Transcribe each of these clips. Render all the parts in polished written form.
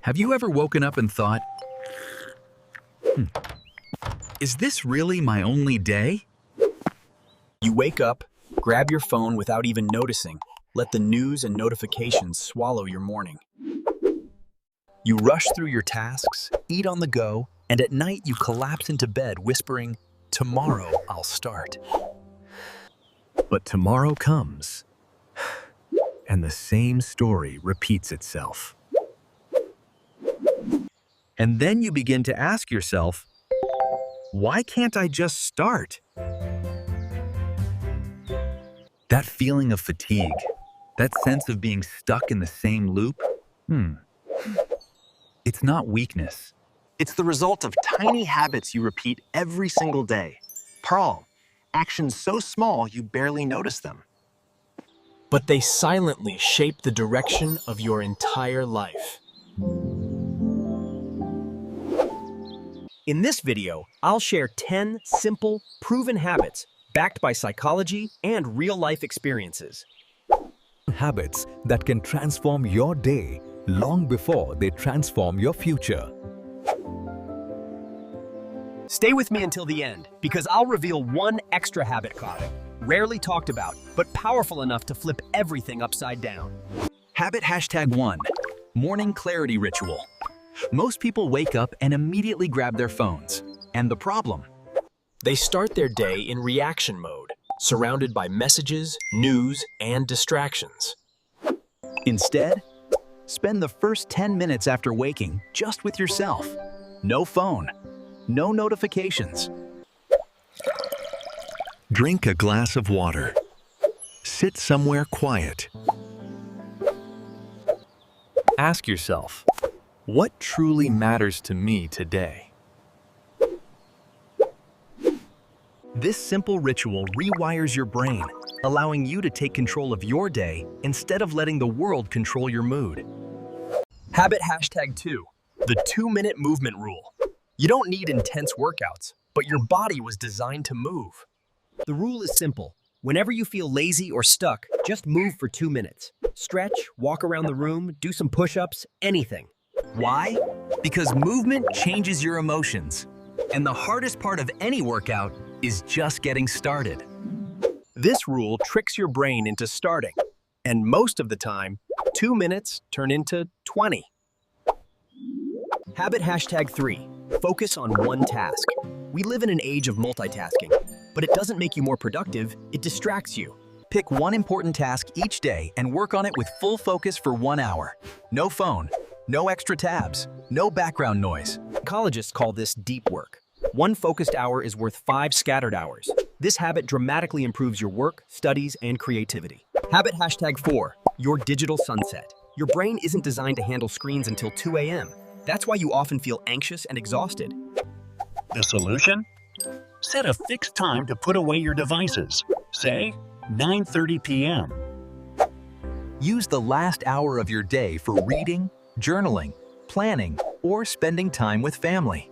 Have you ever woken up and thought, is this really my only day? You wake up, grab your phone without even noticing, let the news and notifications swallow your morning. You rush through your tasks, eat on the go, and at night you collapse into bed whispering, "Tomorrow I'll start." But tomorrow comes, and the same story repeats itself. And then you begin to ask yourself, why can't I just start? That feeling of fatigue, that sense of being stuck in the same loop, it's not weakness. It's the result of tiny habits you repeat every single day. Pearl, actions so small you barely notice them. But they silently shape the direction of your entire life. In this video, I'll share 10 simple, proven habits backed by psychology and real-life experiences. Habits that can transform your day long before they transform your future. Stay with me until the end, because I'll reveal one extra habit caution, rarely talked about, but powerful enough to flip everything upside down. Habit #1, morning clarity ritual. Most people wake up and immediately grab their phones. And the problem? They start their day in reaction mode, surrounded by messages, news, and distractions. Instead, spend the first 10 minutes after waking just with yourself. No phone, no notifications. Drink a glass of water. Sit somewhere quiet. Ask yourself, what truly matters to me today? This simple ritual rewires your brain, allowing you to take control of your day instead of letting the world control your mood. Habit #2, the 2-minute movement rule. You don't need intense workouts, but your body was designed to move. The rule is simple. Whenever you feel lazy or stuck, just move for 2 minutes. Stretch, walk around the room, do some push-ups, anything. Why? Because movement changes your emotions. And the hardest part of any workout is just getting started. This rule tricks your brain into starting. And most of the time, 2 minutes turn into 20. Habit #3, focus on one task. We live in an age of multitasking, but it doesn't make you more productive, it distracts you. Pick one important task each day and work on it with full focus for 1 hour. No phone, no extra tabs, no background noise. Psychologists call this deep work. 1 focused hour is worth 5 scattered hours. This habit dramatically improves your work, studies, and creativity. Habit #4, your digital sunset. Your brain isn't designed to handle screens until 2 a.m. That's why you often feel anxious and exhausted. The solution? Set a fixed time to put away your devices. Say, 9:30 p.m. Use the last hour of your day for reading, journaling, planning, or spending time with family.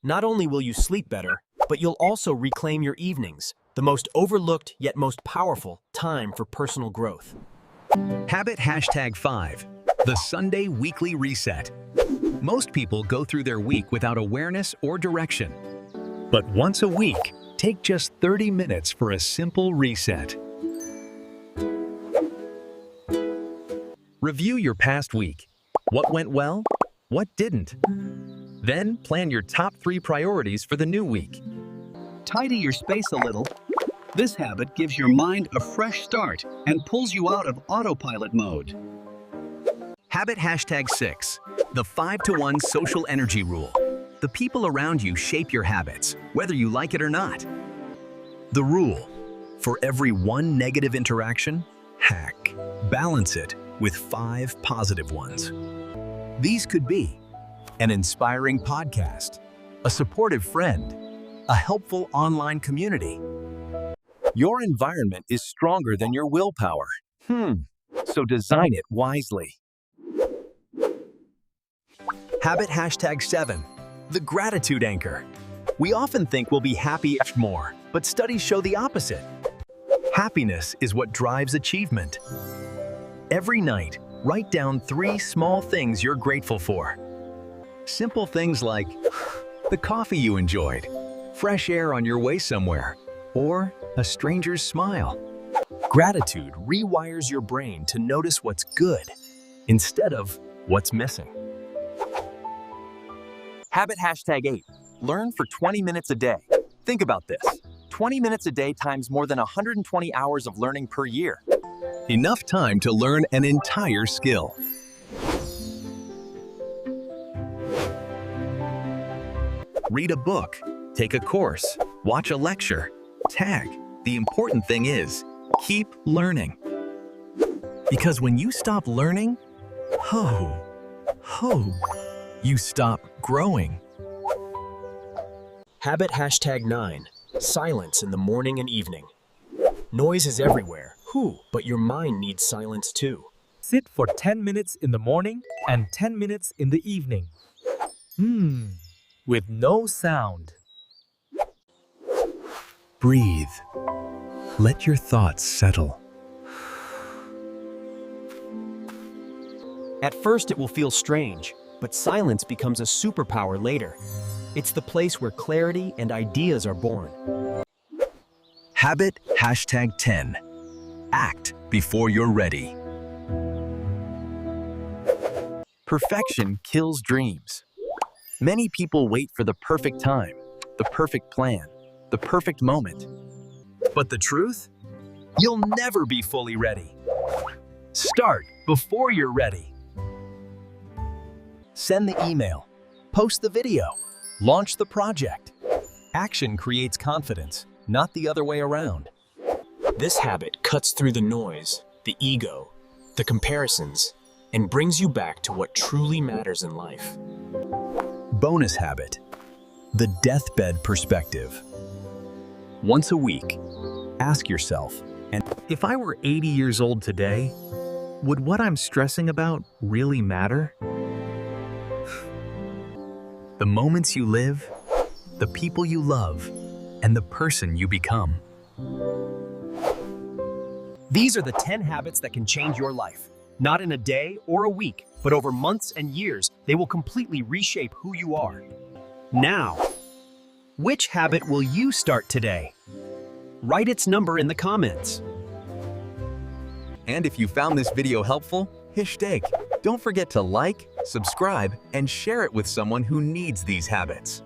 Not only will you sleep better, but you'll also reclaim your evenings, the most overlooked yet most powerful time for personal growth. Habit #5, the Sunday weekly reset. Most people go through their week without awareness or direction. But once a week, take just 30 minutes for a simple reset. Review your past week. What went well? What didn't? Then plan your top 3 priorities for the new week. Tidy your space a little. This habit gives your mind a fresh start and pulls you out of autopilot mode. Habit #6, the 5-to-1 social energy rule. The people around you shape your habits, whether you like it or not. The rule: for every 1 negative interaction, balance it with 5 positive ones. These could be an inspiring podcast, a supportive friend, a helpful online community. Your environment is stronger than your willpower. So design it wisely. Habit #7, the gratitude anchor. We often think we'll be happy after more, but studies show the opposite. Happiness is what drives achievement. Every night, Write down 3 small things you're grateful for. Simple things like the coffee you enjoyed, fresh air on your way somewhere, or a stranger's smile. Gratitude rewires your brain to notice what's good instead of what's missing. Habit hashtag 8. Learn for 20 minutes a day. Think about this. 20 minutes a day times more than 120 hours of learning per year. Enough time to learn an entire skill. Read a book, take a course, watch a lecture, tag. The important thing is, keep learning. Because when you stop learning, you stop growing. Habit hashtag 9. Silence in the morning and evening. Noise is everywhere, but your mind needs silence too. Sit for 10 minutes in the morning and 10 minutes in the evening. With no sound. Breathe. Let your thoughts settle. At first it will feel strange, but silence becomes a superpower later. It's the place where clarity and ideas are born. Habit hashtag 10. Act before you're ready. Perfection kills dreams. Many people wait for the perfect time, the perfect plan, the perfect moment. But the truth? You'll never be fully ready. Start before you're ready. Send the email, post the video, launch the project. Action creates confidence, not the other way around. This habit cuts through the noise, the ego, the comparisons, and brings you back to what truly matters in life. Bonus habit, the deathbed perspective. Once a week, ask yourself, if I were 80 years old today, would what I'm stressing about really matter? The moments you live, the people you love, and the person you become. These are the 10 habits that can change your life. Not in a day or a week, but over months and years, they will completely reshape who you are. Now, which habit will you start today? Write its number in the comments. And if you found this video helpful, don't forget to like, subscribe, and share it with someone who needs these habits.